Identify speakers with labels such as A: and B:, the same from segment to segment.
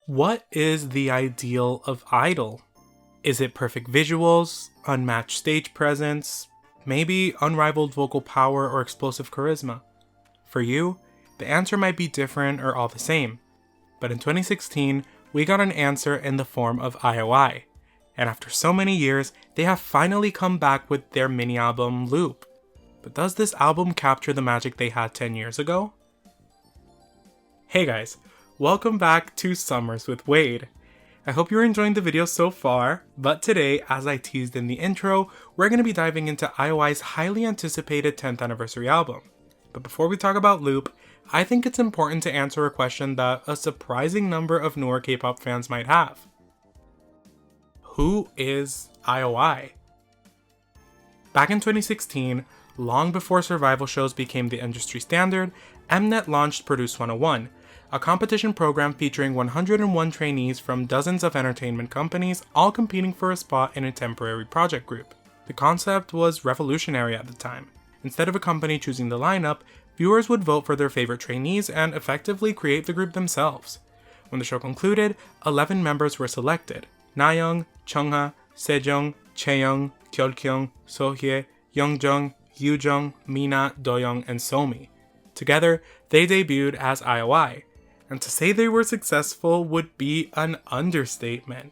A: What is the ideal of idol? Is it perfect visuals, unmatched stage presence, maybe unrivaled vocal power or explosive charisma? For you, the answer might be different or all the same. But in 2016, we got an answer in the form of I.O.I. And after so many years, they have finally come back with their mini album Loop. But does this album capture the magic they had 10 years ago? Hey guys, welcome back to Summers with Wayde. I hope you're enjoying the video so far, but today, as I teased in the intro, we're going to be diving into I.O.I's highly anticipated 10th anniversary album. But before we talk about Loop, I think it's important to answer a question that a surprising number of newer K-pop fans might have. Who is I.O.I? Back in 2016, long before survival shows became the industry standard, Mnet launched Produce 101, a competition program featuring 101 trainees from dozens of entertainment companies, all competing for a spot in a temporary project group. The concept was revolutionary at the time. Instead of a company choosing the lineup, viewers would vote for their favorite trainees and effectively create the group themselves. When the show concluded, 11 members were selected: Nayoung, Chungha, Sejeong, Chaeyeon, Kyulkyung, Sohye, Yeonjung, Yoojung, Mina, Doyeon, and Somi. Together, they debuted as I.O.I, and to say they were successful would be an understatement.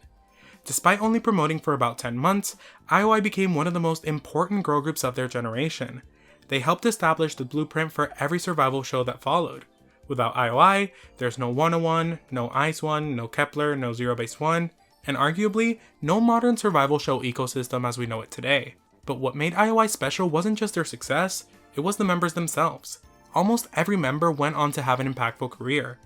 A: Despite only promoting for about 10 months, I.O.I became one of the most important girl groups of their generation. They helped establish the blueprint for every survival show that followed. Without I.O.I, there's no 101, no IZ*ONE, no Kepler, no Zero Base One, and arguably, no modern survival show ecosystem as we know it today. But what made I.O.I special wasn't just their success, it was the members themselves. Almost every member went on to have an impactful career.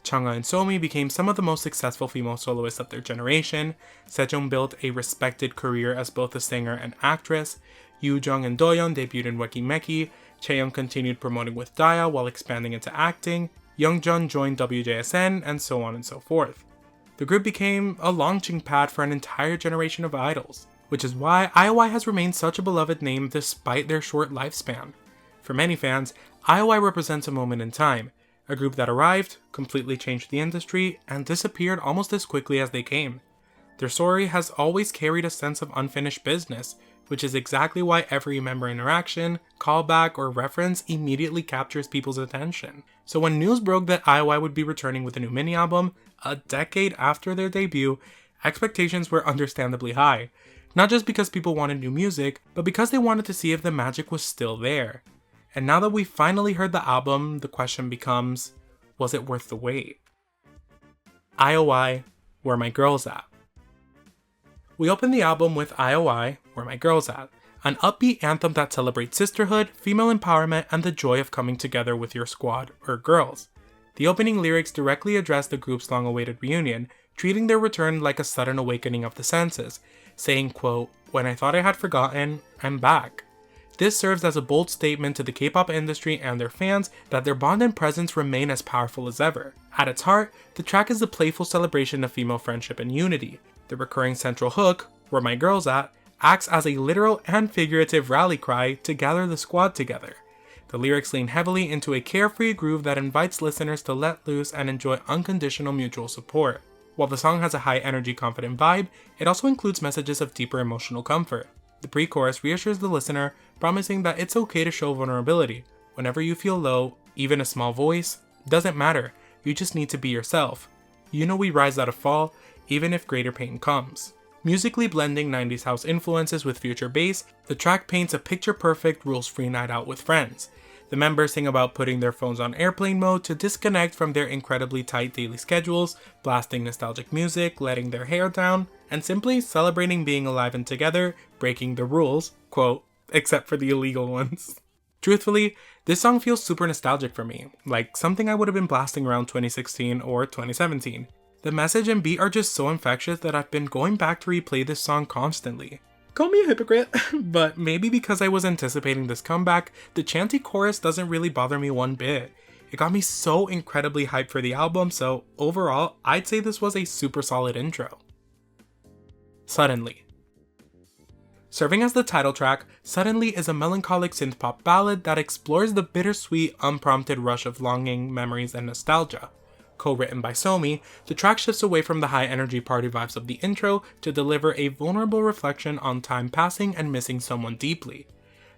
A: Chungha and Somi became some of the most successful female soloists of their generation. Sejeong built a respected career as both a singer and actress. Yoojung and Doyeon debuted in Weki Meki. Chaeyeon continued promoting with Daya while expanding into acting. Yeonjung joined WJSN, and so on and so forth. The group became a launching pad for an entire generation of idols, which is why I.O.I has remained such a beloved name despite their short lifespan. For many fans, I.O.I represents a moment in time. A group that arrived, completely changed the industry, and disappeared almost as quickly as they came. Their story has always carried a sense of unfinished business, which is exactly why every member interaction, callback, or reference immediately captures people's attention. So when news broke that I.O.I would be returning with a new mini-album, a decade after their debut, expectations were understandably high. Not just because people wanted new music, but because they wanted to see if the magic was still there. And now that we've finally heard the album, the question becomes, was it worth the wait? I.O.I, Where My Girls At? We open the album with I.O.I, Where My Girls At, an upbeat anthem that celebrates sisterhood, female empowerment, and the joy of coming together with your squad, or girls. The opening lyrics directly address the group's long-awaited reunion, treating their return like a sudden awakening of the senses, saying, quote, "When I thought I had forgotten, I'm back." This serves as a bold statement to the K-pop industry and their fans that their bond and presence remain as powerful as ever. At its heart, the track is a playful celebration of female friendship and unity. The recurring central hook, Where My Girls At, acts as a literal and figurative rally cry to gather the squad together. The lyrics lean heavily into a carefree groove that invites listeners to let loose and enjoy unconditional mutual support. While the song has a high-energy, confident vibe, it also includes messages of deeper emotional comfort. The pre-chorus reassures the listener, promising that it's okay to show vulnerability. Whenever you feel low, even a small voice, doesn't matter, you just need to be yourself. You know we rise out of fall, even if greater pain comes. Musically blending 90s house influences with future bass, the track paints a picture-perfect, rules-free night out with friends. The members sing about putting their phones on airplane mode to disconnect from their incredibly tight daily schedules, blasting nostalgic music, letting their hair down, and simply celebrating being alive and together, breaking the rules, quote, except for the illegal ones. Truthfully, this song feels super nostalgic for me, like something I would have been blasting around 2016 or 2017. The message and beat are just so infectious that I've been going back to replay this song constantly. Call me a hypocrite, but maybe because I was anticipating this comeback, the chanty chorus doesn't really bother me one bit. It got me so incredibly hyped for the album, so overall, I'd say this was a super solid intro. Suddenly. Serving as the title track, Suddenly is a melancholic synth-pop ballad that explores the bittersweet, unprompted rush of longing, memories, and nostalgia. Co-written by Somi, the track shifts away from the high-energy party vibes of the intro to deliver a vulnerable reflection on time passing and missing someone deeply.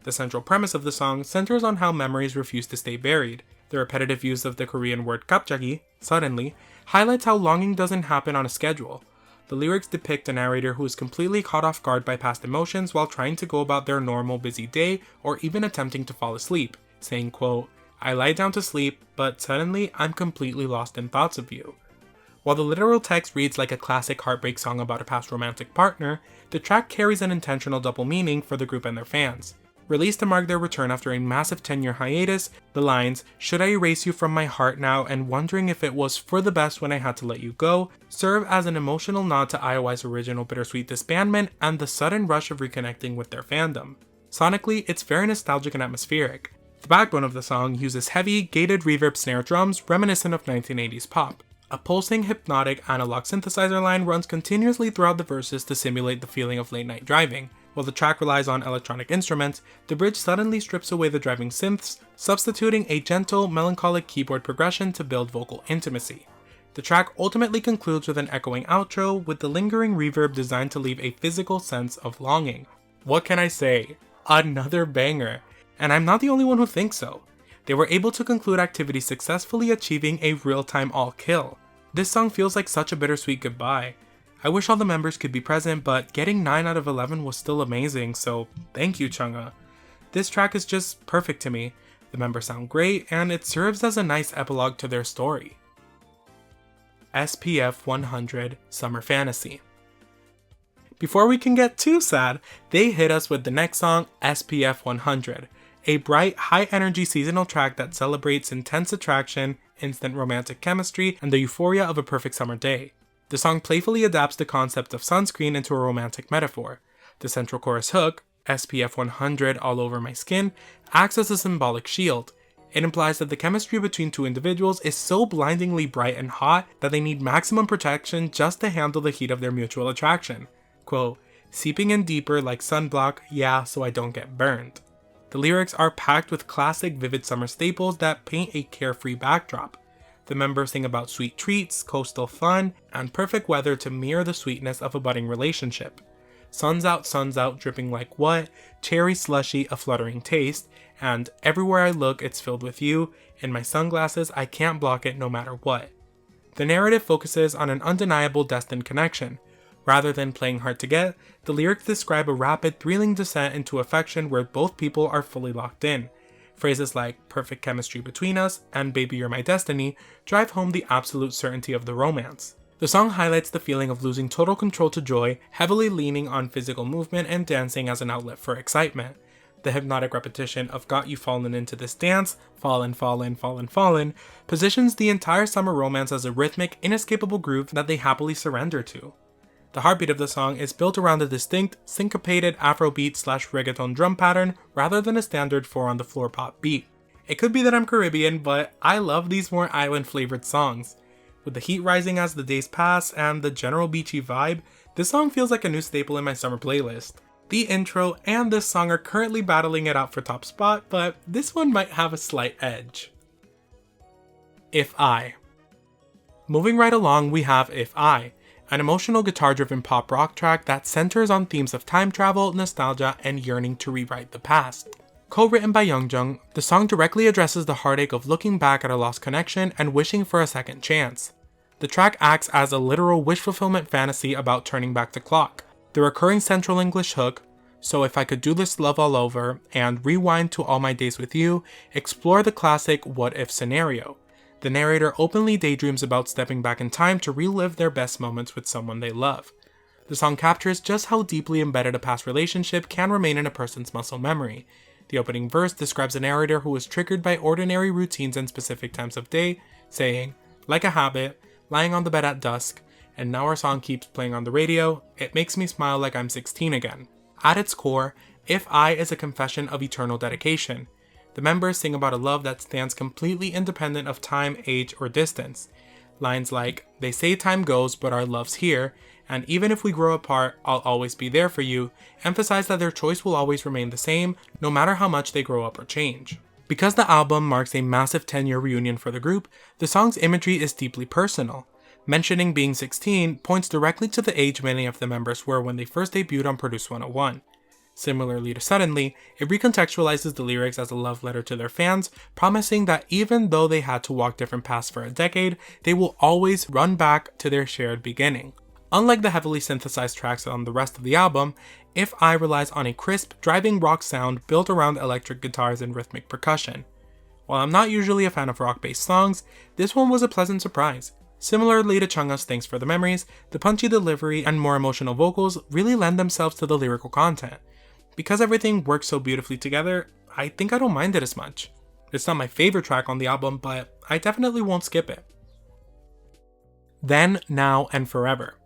A: The central premise of the song centers on how memories refuse to stay buried. The repetitive use of the Korean word 갑자기, suddenly, highlights how longing doesn't happen on a schedule. The lyrics depict a narrator who is completely caught off guard by past emotions while trying to go about their normal busy day or even attempting to fall asleep, saying, quote, "I lie down to sleep, but suddenly I'm completely lost in thoughts of you." While the literal text reads like a classic heartbreak song about a past romantic partner, the track carries an intentional double meaning for the group and their fans. Released to mark their return after a massive 10-year hiatus, the lines, "Should I erase you from my heart now and wondering if it was for the best when I had to let you go," serve as an emotional nod to I.O.I's original bittersweet disbandment and the sudden rush of reconnecting with their fandom. Sonically, it's very nostalgic and atmospheric. The backbone of the song uses heavy, gated reverb snare drums reminiscent of 1980s pop. A pulsing, hypnotic analog synthesizer line runs continuously throughout the verses to simulate the feeling of late-night driving. While the track relies on electronic instruments, the bridge suddenly strips away the driving synths, substituting a gentle, melancholic keyboard progression to build vocal intimacy. The track ultimately concludes with an echoing outro, with the lingering reverb designed to leave a physical sense of longing. What can I say? Another banger! And I'm not the only one who thinks so. They were able to conclude activities successfully, achieving a real-time all-kill. This song feels like such a bittersweet goodbye. I wish all the members could be present, but getting 9 out of 11 was still amazing, so thank you, Chungha. This track is just perfect to me. The members sound great, and it serves as a nice epilogue to their story. SPF 100 Summer Fantasy. Before we can get too sad, they hit us with the next song, SPF 100, a bright, high-energy seasonal track that celebrates intense attraction, instant romantic chemistry, and the euphoria of a perfect summer day. The song playfully adapts the concept of sunscreen into a romantic metaphor. The central chorus hook, SPF 100 all over my skin, acts as a symbolic shield. It implies that the chemistry between two individuals is so blindingly bright and hot that they need maximum protection just to handle the heat of their mutual attraction. Quote, "Seeping in deeper like sunblock, yeah, so I don't get burned." The lyrics are packed with classic vivid summer staples that paint a carefree backdrop. The members sing about sweet treats, coastal fun, and perfect weather to mirror the sweetness of a budding relationship. Sun's out, dripping like what? Cherry slushy, a fluttering taste, and everywhere I look, it's filled with you. In my sunglasses, I can't block it no matter what. The narrative focuses on an undeniable destined connection. Rather than playing hard to get, the lyrics describe a rapid, thrilling descent into affection where both people are fully locked in. Phrases like "perfect chemistry between us" and "baby you're my destiny" drive home the absolute certainty of the romance. The song highlights the feeling of losing total control to joy, heavily leaning on physical movement and dancing as an outlet for excitement. The hypnotic repetition of "got you fallen into this dance, fallen, fallen, fallen, fallen" positions the entire summer romance as a rhythmic, inescapable groove that they happily surrender to. The heartbeat of the song is built around a distinct, syncopated Afrobeat/reggaeton drum pattern rather than a standard 4-on-the-floor pop beat. It could be that I'm Caribbean, but I love these more island-flavored songs. With the heat rising as the days pass and the general beachy vibe, this song feels like a new staple in my summer playlist. The intro and this song are currently battling it out for top spot, but this one might have a slight edge. If I. Moving right along, we have If I, an emotional guitar-driven pop rock track that centers on themes of time travel, nostalgia, and yearning to rewrite the past. Co-written by Yeonjung, the song directly addresses the heartache of looking back at a lost connection and wishing for a second chance. The track acts as a literal wish fulfillment fantasy about turning back the clock. The recurring central English hook, "So if I could do this love all over," and "Rewind to all my days with you," explore the classic what-if scenario. The narrator openly daydreams about stepping back in time to relive their best moments with someone they love. The song captures just how deeply embedded a past relationship can remain in a person's muscle memory. The opening verse describes a narrator who was triggered by ordinary routines and specific times of day, saying, "Like a habit, lying on the bed at dusk, and now our song keeps playing on the radio, it makes me smile like I'm 16 again." At its core, If I is a confession of eternal dedication. The members sing about a love that stands completely independent of time, age, or distance. Lines like, "They say time goes, but our love's here," and "Even if we grow apart, I'll always be there for you," emphasize that their choice will always remain the same, no matter how much they grow up or change. Because the album marks a massive 10-year reunion for the group, the song's imagery is deeply personal. Mentioning being 16 points directly to the age many of the members were when they first debuted on Produce 101. Similarly to Suddenly, it recontextualizes the lyrics as a love letter to their fans, promising that even though they had to walk different paths for a decade, they will always run back to their shared beginning. Unlike the heavily synthesized tracks on the rest of the album, I.O.I relies on a crisp, driving rock sound built around electric guitars and rhythmic percussion. While I'm not usually a fan of rock-based songs, this one was a pleasant surprise. Similarly to Chungha's Thanks for the Memories, the punchy delivery and more emotional vocals really lend themselves to the lyrical content. Because everything works so beautifully together, I think I don't mind it as much. It's not my favorite track on the album, but I definitely won't skip it. Then, Now, and Forever.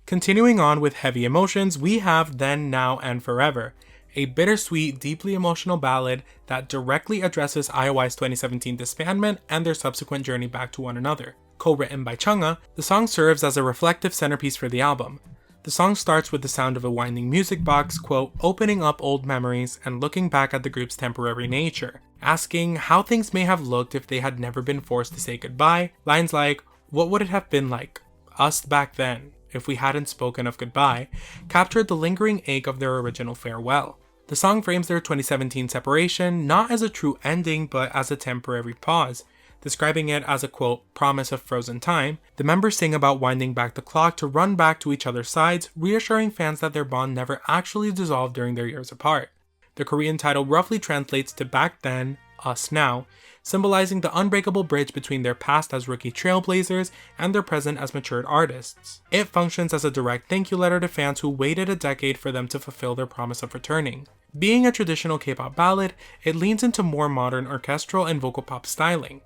A: Continuing on with heavy emotions, we have Then, Now, and Forever, a bittersweet, deeply emotional ballad that directly addresses I.O.I's 2017 disbandment and their subsequent journey back to one another. Co-written by Chungha, the song serves as a reflective centerpiece for the album. The song starts with the sound of a winding music box, quote, opening up old memories and looking back at the group's temporary nature, asking how things may have looked if they had never been forced to say goodbye. Lines like, what would it have been like, us back then, if we hadn't spoken of goodbye, captured the lingering ache of their original farewell. The song frames their 2017 separation not as a true ending but as a temporary pause. Describing it as a, quote, promise of frozen time, the members sing about winding back the clock to run back to each other's sides, reassuring fans that their bond never actually dissolved during their years apart. The Korean title roughly translates to Back Then, Us Now, symbolizing the unbreakable bridge between their past as rookie trailblazers and their present as matured artists. It functions as a direct thank you letter to fans who waited a decade for them to fulfill their promise of returning. Being a traditional K-pop ballad, it leans into more modern orchestral and vocal pop styling.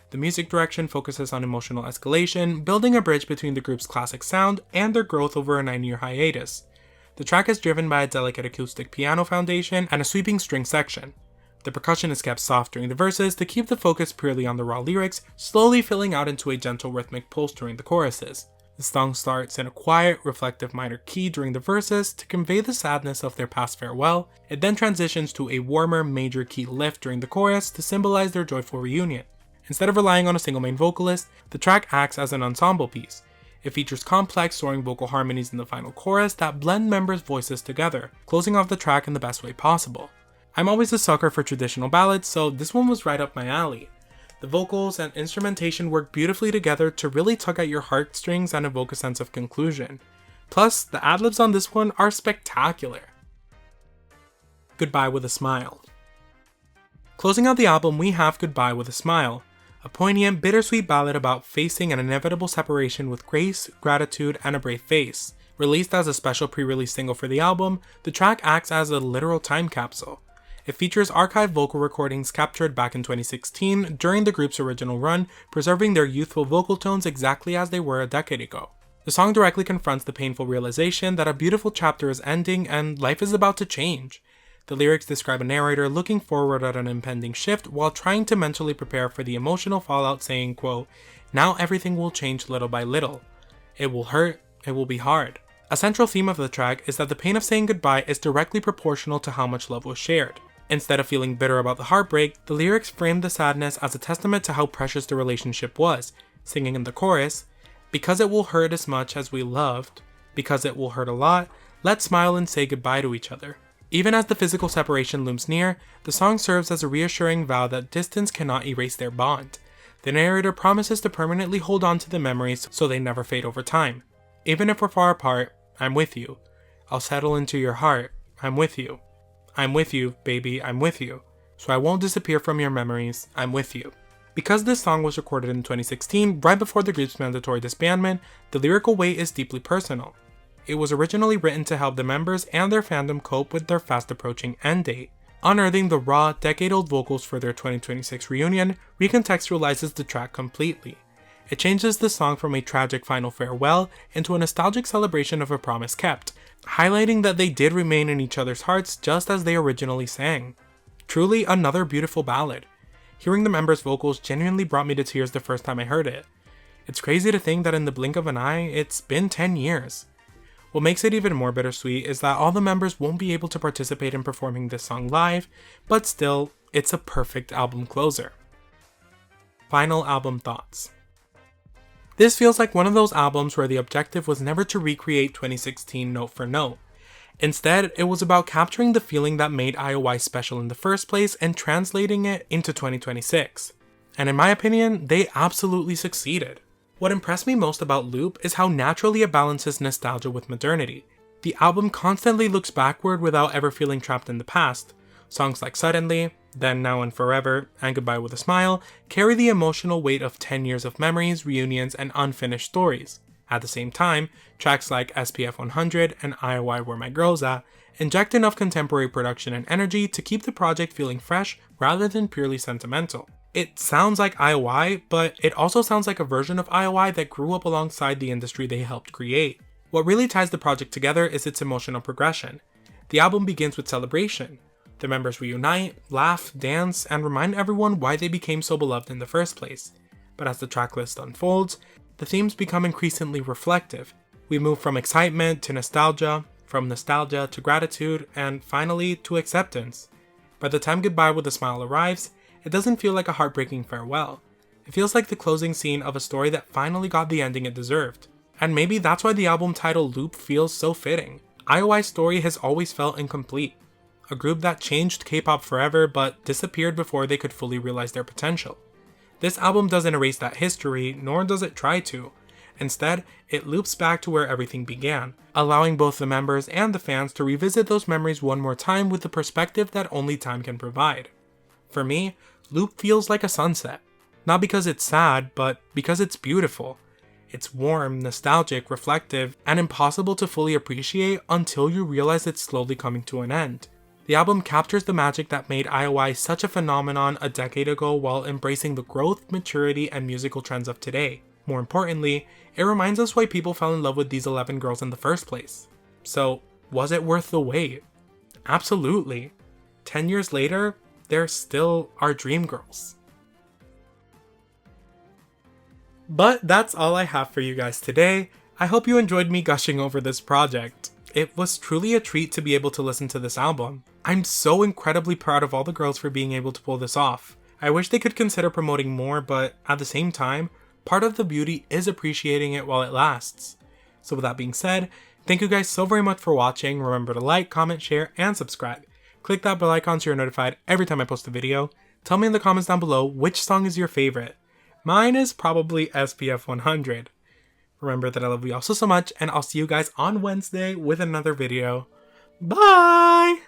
A: The music direction focuses on emotional escalation, building a bridge between the group's classic sound and their growth over a 9-year hiatus. The track is driven by a delicate acoustic piano foundation and a sweeping string section. The percussion is kept soft during the verses to keep the focus purely on the raw lyrics, slowly filling out into a gentle rhythmic pulse during the choruses. The song starts in a quiet, reflective minor key during the verses to convey the sadness of their past farewell. It then transitions to a warmer major key lift during the chorus to symbolize their joyful reunion. Instead of relying on a single main vocalist, the track acts as an ensemble piece. It features complex, soaring vocal harmonies in the final chorus that blend members' voices together, closing off the track in the best way possible. I'm always a sucker for traditional ballads, so this one was right up my alley. The vocals and instrumentation work beautifully together to really tug at your heartstrings and evoke a sense of conclusion. Plus, the ad-libs on this one are spectacular. Goodbye with a Smile. Closing out the album, we have Goodbye with a Smile, a poignant, bittersweet ballad about facing an inevitable separation with grace, gratitude, and a brave face. Released as a special pre-release single for the album, the track acts as a literal time capsule. It features archived vocal recordings captured back in 2016 during the group's original run, preserving their youthful vocal tones exactly as they were a decade ago. The song directly confronts the painful realization that a beautiful chapter is ending and life is about to change. The lyrics describe a narrator looking forward at an impending shift while trying to mentally prepare for the emotional fallout, saying, quote, now everything will change little by little. It will hurt, it will be hard. A central theme of the track is that the pain of saying goodbye is directly proportional to how much love was shared. Instead of feeling bitter about the heartbreak, the lyrics frame the sadness as a testament to how precious the relationship was, singing in the chorus, because it will hurt as much as we loved, because it will hurt a lot, let's smile and say goodbye to each other. Even as the physical separation looms near, the song serves as a reassuring vow that distance cannot erase their bond. The narrator promises to permanently hold on to the memories so they never fade over time. Even if we're far apart, I'm with you. I'll settle into your heart. I'm with you. I'm with you, baby, I'm with you. So I won't disappear from your memories, I'm with you. Because this song was recorded in 2016, right before the group's mandatory disbandment, the lyrical weight is deeply personal. It was originally written to help the members and their fandom cope with their fast approaching end date. Unearthing the raw, decade-old vocals for their 2026 reunion recontextualizes the track completely. It changes the song from a tragic final farewell into a nostalgic celebration of a promise kept, highlighting that they did remain in each other's hearts just as they originally sang. Truly another beautiful ballad. Hearing the members' vocals genuinely brought me to tears the first time I heard it. It's crazy to think that in the blink of an eye, it's been 10 years. What makes it even more bittersweet is that all the members won't be able to participate in performing this song live, but still, It's a perfect album closer. Final album thoughts. This feels like one of those albums where the objective was never to recreate 2016 note for note. Instead, it was about capturing the feeling that made I.O.I special in the first place and translating it into 2026. And in my opinion, they absolutely succeeded. What impressed me most about Loop is how naturally it balances nostalgia with modernity. The album constantly looks backward without ever feeling trapped in the past. Songs like Suddenly, Then, Now and Forever, and Goodbye with a Smile carry the emotional weight of 10 years of memories, reunions, and unfinished stories. At the same time, tracks like SPF 100 and I.O.I Where My Girl's At inject enough contemporary production and energy to keep the project feeling fresh rather than purely sentimental. It sounds like I.O.I, but it also sounds like a version of I.O.I that grew up alongside the industry they helped create. What really ties the project together is its emotional progression. The album begins with celebration. The members reunite, laugh, dance, and remind everyone why they became so beloved in the first place. But as the tracklist unfolds, the themes become increasingly reflective. We move from excitement to nostalgia, from nostalgia to gratitude, and finally to acceptance. By the time Goodbye with a Smile arrives, it doesn't feel like a heartbreaking farewell. It feels like the closing scene of a story that finally got the ending it deserved. And maybe that's why the album title Loop feels so fitting. I.O.I's story has always felt incomplete. A group that changed K-pop forever but disappeared before they could fully realize their potential. This album doesn't erase that history, nor does it try to. Instead, it loops back to where everything began, allowing both the members and the fans to revisit those memories one more time with the perspective that only time can provide. For me, Loop feels like a sunset. Not because it's sad, but because it's beautiful. It's warm, nostalgic, reflective, and impossible to fully appreciate until you realize it's slowly coming to an end. The album captures the magic that made I.O.I such a phenomenon a decade ago while embracing the growth, maturity, and musical trends of today. More importantly, it reminds us why people fell in love with these 11 girls in the first place. So, was it worth the wait? Absolutely. 10 years later, they're still our dream girls. But that's all I have for you guys today. I hope you enjoyed me gushing over this project. It was truly a treat to be able to listen to this album. I'm so incredibly proud of all the girls for being able to pull this off. I wish they could consider promoting more, but at the same time, part of the beauty is appreciating it while it lasts. So with that being said, thank you guys so very much for watching. Remember to like, comment, share, and subscribe. Click that bell icon so you're notified every time I post a video. Tell me in the comments down below which song is your favorite. Mine is probably SPF 100. Remember that I love you all so much, and I'll see you guys on Wednesday with another video. Bye!